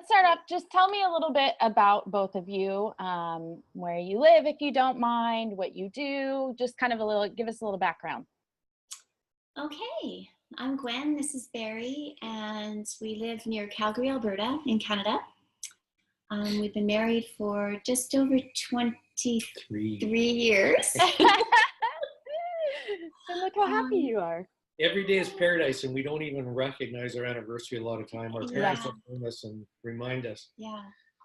let's start off. Just tell me a little bit about both of you, where you live, if you don't mind, what you do, just kind of give us a little background. Okay, I'm Gwen, this is Barry, and we live near Calgary, Alberta in Canada. We've been married for just over 23 years. And look how happy you are. Every day is paradise, and we don't even recognize our anniversary a lot of time. Our parents will phone us and remind us. Yeah.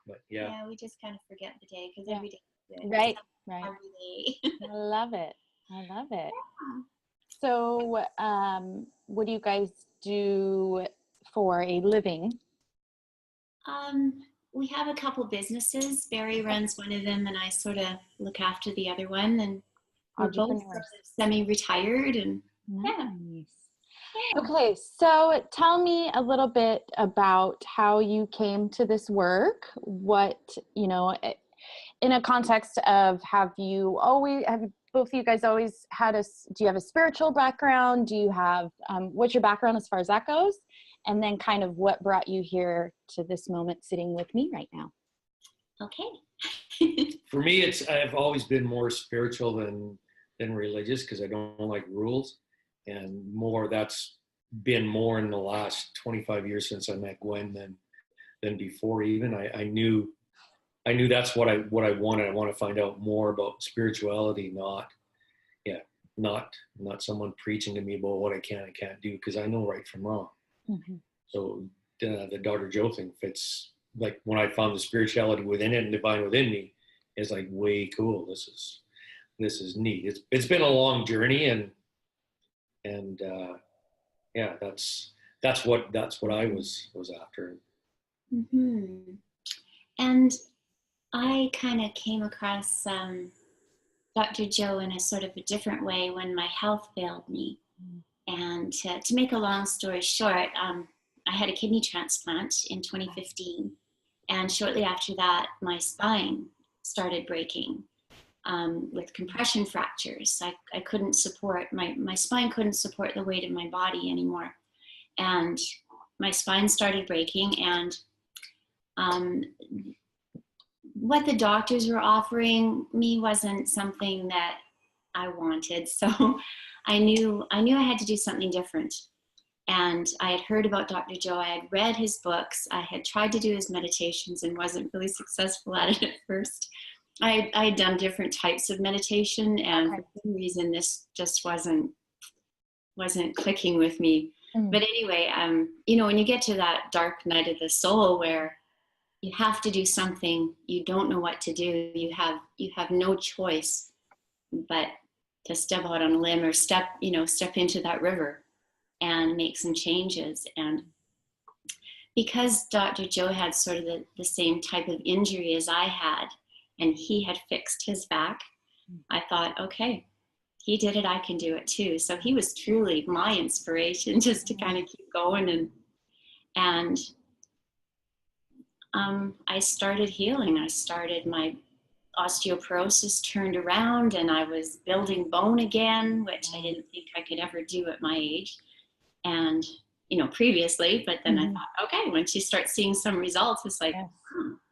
But yeah, we just kind of forget the day because every day is good. Right. Every day. I love it. Yeah. So, what do you guys do for a living? We have a couple businesses. Barry runs one of them, and I sort of look after the other one. And we're both sort of semi-retired, and nice. Okay, so tell me a little bit about how you came to this work. What, in a context of have both of you guys always had do you have a spiritual background? Do you have, what's your background as far as that goes? And then kind of what brought you here to this moment sitting with me right now? Okay. For me, I've always been more spiritual than religious because I don't like rules, and that's been more in the last 25 years since I met Gwen than before. Even I knew that's what I wanted. I want to find out more about spirituality, not someone preaching to me about what I can and can't do, because I know right from wrong. Mm-hmm. So the Dr. Joe thing fits. Like when I found the spirituality within it and divine within me, is like way cool. This is neat. It's been a long journey, and that's what I was after. Mm-hmm. And I kind of came across Dr. Joe in a sort of a different way when my health failed me. And to make a long story short, I had a kidney transplant in 2015. And shortly after that, my spine started breaking with compression fractures. I couldn't support, my spine couldn't support the weight of my body anymore. And my spine started breaking, and what the doctors were offering me wasn't something that I wanted. So I knew I had to do something different. And I had heard about Dr. Joe. I had read his books. I had tried to do his meditations and wasn't really successful at it at first. I had done different types of meditation, and for some reason this just wasn't clicking with me. But anyway, when you get to that dark night of the soul where you have to do something, you don't know what to do, you have no choice but to step out on a limb or step into that river and make some changes. And because Dr. Joe had sort of the same type of injury as I had, and he had fixed his back, I thought, okay, he did it, I can do it too. So he was truly my inspiration just to kind of keep going. And I started healing. My osteoporosis turned around, and I was building bone again, which I didn't think I could ever do at my age. And, previously, but then I thought, okay, once you start seeing some results, it's like,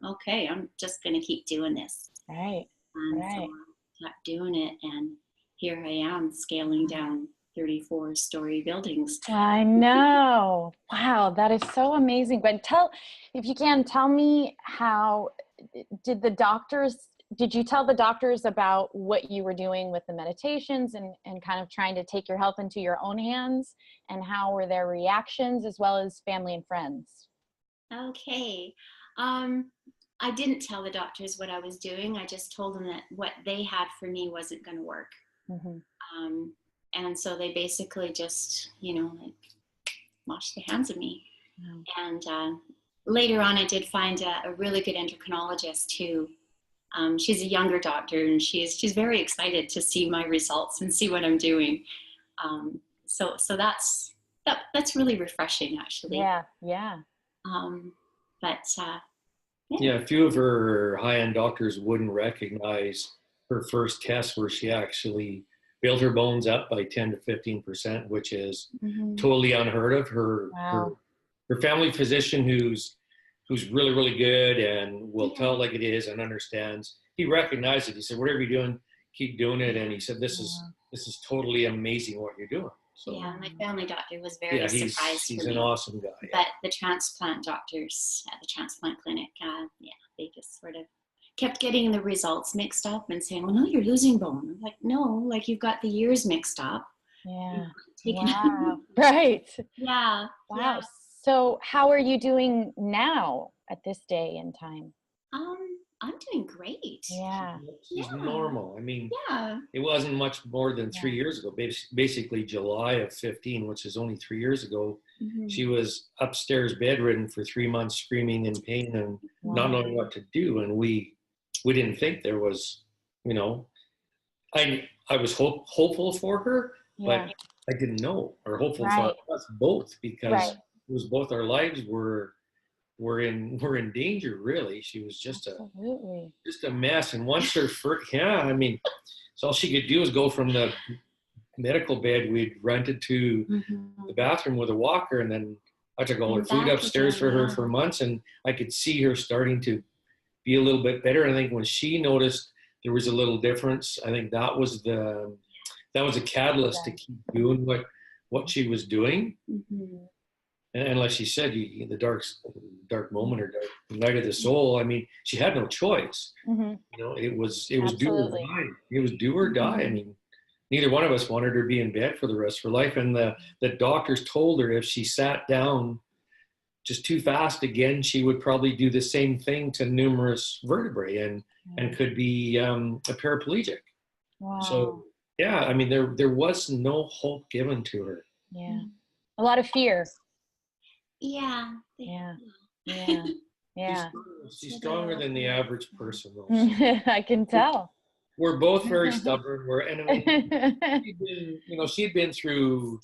okay, I'm just going to keep doing this. Right. And so I kept doing it, and here I am scaling down 34-story buildings. I know. Wow, that is so amazing. But if you can, tell me how did you tell the doctors about what you were doing with the meditations and kind of trying to take your health into your own hands, and how were their reactions, as well as family and friends? Okay. I didn't tell the doctors what I was doing. I just told them that what they had for me wasn't going to work. Mm-hmm. And so they basically just, washed their hands of me. And later on, I did find a really good endocrinologist who, she's a younger doctor, and she's very excited to see my results and see what I'm doing. So that's really refreshing, actually. Yeah. A few of her high-end doctors wouldn't recognize her first test where she actually built her bones up by 10 to 15%, which is totally unheard of. Her family physician, who's who's really, really good and will tell it like it is and understands. He recognized it. He said, whatever you're doing, keep doing it. And he said, this is totally amazing what you're doing. So yeah, my family doctor was very surprised he's for an me. awesome guy. Yeah. But the transplant doctors at the transplant clinic, they just sort of kept getting the results mixed up and saying, well, no, you're losing bone. I'm like, no, like you've got the years mixed up. Yeah. Taken Wow. Right. Yeah. Wow. Yeah. So how are you doing now at this day and time? I'm doing great. Yeah. She's normal. I mean, Yeah. it wasn't much more than 3 years ago, basically July of 15, which is only 3 years ago. She was upstairs bedridden for 3 months, screaming in pain and not knowing what to do. And we didn't think there was, you know, I was hopeful for her, but I didn't know, or hopeful for us both, because it was both our lives were in danger. Really, she was just a mess. And once her first, I mean, so all she could do was go from the medical bed we'd rented to the bathroom with a walker, and then I took all her food upstairs for her for months, and I could see her starting to be a little bit better. And I think when she noticed there was a little difference, I think that was a catalyst to keep doing what she was doing. And like she said, the dark moment or dark night of the soul. I mean, she had no choice. You know, it was do or die. It was do or die. I mean, neither one of us wanted her to be in bed for the rest of her life. And the doctors told her if she sat down just too fast again, she would probably do the same thing to numerous vertebrae and could be a paraplegic. Wow. So yeah, I mean, there was no hope given to her. Yeah, a lot of fear. Yeah. She's stronger than the average person, though. I can tell. We're both very stubborn. She'd been through,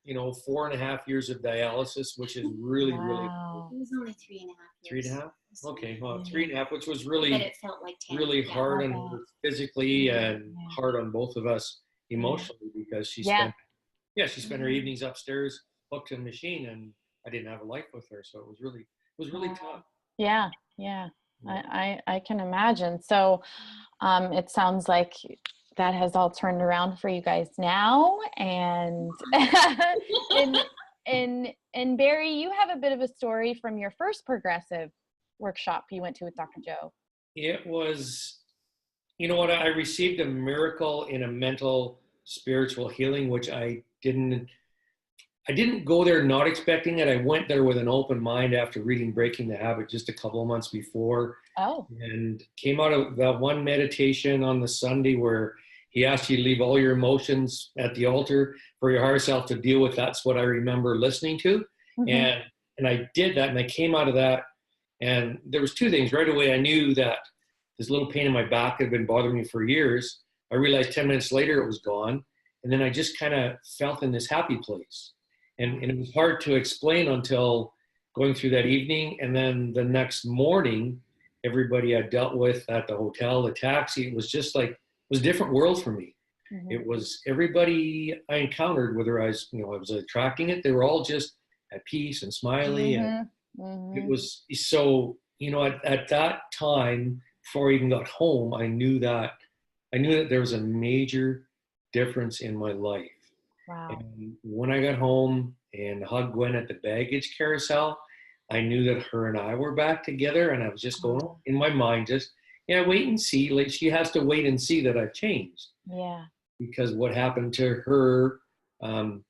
4.5 years of dialysis, which is really, really. It was only 3.5 years. 3.5? Okay, well, 3.5, which was really, but it felt like 10. really hard on her physically and hard on both of us emotionally, because she spent her evenings upstairs hooked to the machine, and I didn't have a life with her, so it was really tough. Yeah. I can imagine. So it sounds like that has all turned around for you guys now. And and Barry, you have a bit of a story from your first progressive workshop you went to with Dr. Joe. It was, you know what, I received a miracle in a mental spiritual healing, which I didn't go there not expecting it. I went there with an open mind after reading Breaking the Habit just a couple of months before. Oh. And came out of that one meditation on the Sunday where he asked you to leave all your emotions at the altar for your higher self to deal with. That's what I remember listening to. And I did that, and I came out of that. And there was two things. Right away, I knew that this little pain in my back had been bothering me for years. I realized 10 minutes later it was gone. And then I just kind of felt in this happy place. And it was hard to explain until going through that evening. And then the next morning, everybody I dealt with at the hotel, the taxi, it was just like, it was a different world for me. It was everybody I encountered, whether I was attracting it, they were all just at peace and smiley. And it was so, at that time, before I even got home, I knew that there was a major difference in my life. Wow. And when I got home and hugged Gwen at the baggage carousel, I knew that her and I were back together, and I was just going in my mind, wait and see. Like, she has to wait and see that I've changed. Yeah. Because what happened to her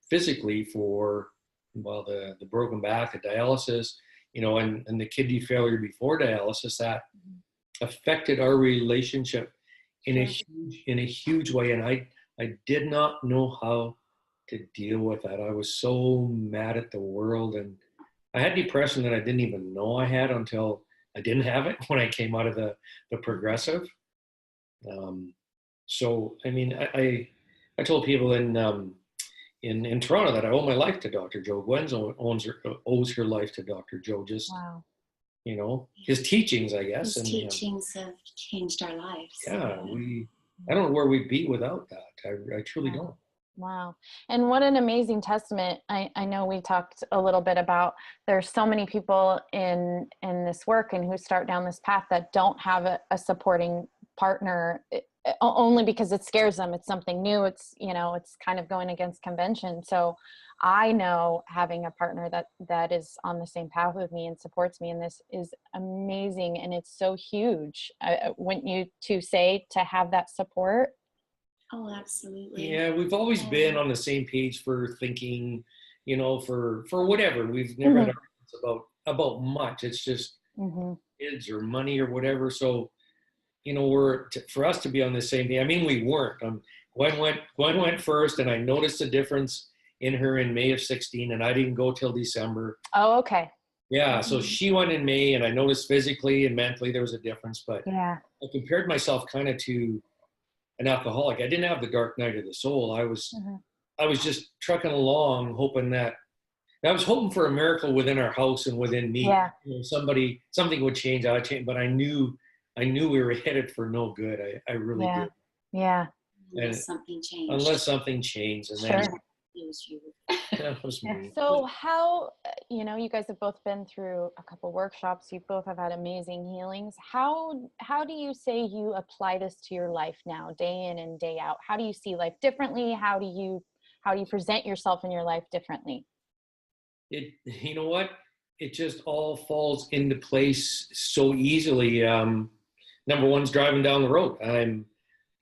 physically for, the broken back, the dialysis, and the kidney failure before dialysis, that affected our relationship in a huge way. And I did not know how to deal with that. I was so mad at the world, and I had depression that I didn't even know I had until I didn't have it when I came out of the progressive. So, I mean, I told people in Toronto that I owe my life to Dr. Joe. Gwen owes her life to Dr. Joe. Just, his teachings, I guess. His teachings have changed our lives. Yeah, I don't know where we'd be without that. I truly don't. Wow. And what an amazing testament. I know we talked a little bit about there's so many people in this work and who start down this path that don't have a supporting partner only because it scares them. It's something new. It's, you know, it's kind of going against convention. So I know having a partner that is on the same path with me and supports me in this is amazing. And it's so huge. Wouldn't you two say to have that support? Oh, absolutely. Yeah, we've always been on the same page for thinking, you know, for whatever. We've never had arguments about much. It's just kids or money or whatever. So, you know, for us to be on the same page. I mean, we weren't. Gwen went first, and I noticed a difference in her in May of 16, and I didn't go till December. Oh, okay. Yeah, so she went in May, and I noticed physically and mentally there was a difference. But Yeah. I compared myself kind of to an alcoholic. I didn't have the dark night of the soul. I was just trucking along, hoping that I was hoping for a miracle within our house and within me. Yeah. You know, something would change. I would change, but I knew we were headed for no good. I really Yeah. did. Yeah. Unless something changed. Unless something changed, and Sure. then It was you. that was Yeah. me. So how, you know, you guys have both been through a couple workshops. You both have had amazing healings. How do you say you apply this to your life now, day in and day out? How do you see life differently? How do you present yourself in your life differently? You know what? It just all falls into place so easily. Number one's driving down the road. I'm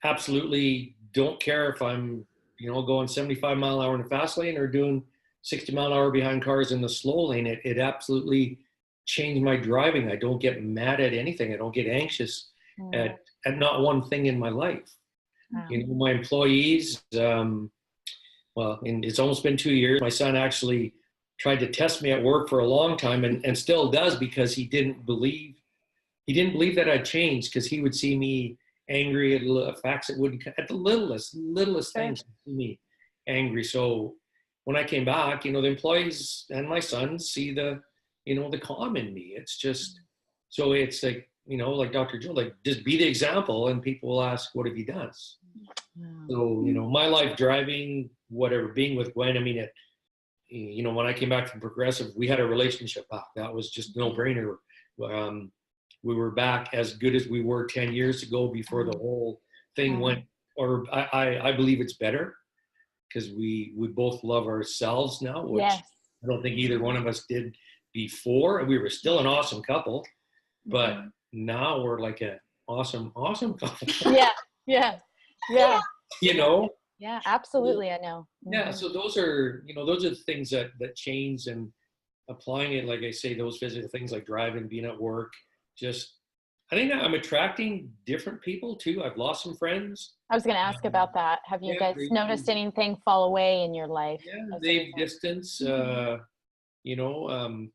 absolutely don't care if I'm, you know, going 75 mile an hour in the fast lane or doing 60 mile an hour behind cars in the slow lane. It absolutely changed my driving. I don't get mad at anything. I don't get anxious at not one thing in my life. Wow. You know, my employees, well, and it's almost been 2 years. My son actually tried to test me at work for a long time and still does, because he didn't believe that I'd changed, because he would see me angry at facts that wouldn't, at the littlest things, see me angry. So when I came back, you know, the employees and my son see the, you know, the calm in me. It's just, so it's like, you know, like Dr. Joe, like just be the example, and people will ask, what have you done? So, you know, my life driving, whatever, being with Gwen, I mean, you know, when I came back from Progressive, we had a relationship back. That was just no brainer. We were back as good as we were 10 years ago before the whole thing went, or I believe it's better, because we both love ourselves now, which I don't think either one of us did before. We were still an awesome couple, but now we're like an awesome couple. Yeah. You know? Yeah, absolutely. I know. Yeah, so those are the things that change, and applying it, like I say, those physical things like driving, being at work, just, I think I'm attracting different people too. I've lost some friends. I was going to ask about that. Have you guys noticed anything fall away in your life? Yeah, they've distanced. You know,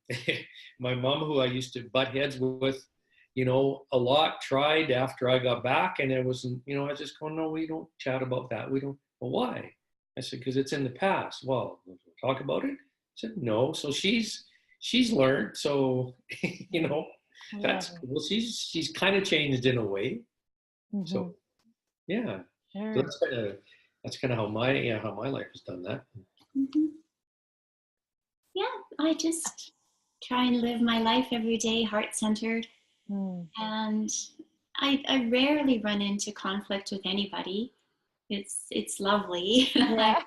my mom, who I used to butt heads with, you know, a lot, tried after I got back, and it wasn't, you know, I was just going, no, we don't chat about that. We don't. Well, why? I said, because it's in the past. Well, we'll talk about it. I said, no. So she's learned. So, you know, that's cool. She's kind of changed in a way. So, yeah. So that's kind of how my life has done that. Yeah, I just try and live my life every day, heart-centered. And I rarely run into conflict with anybody. It's lovely. Yeah.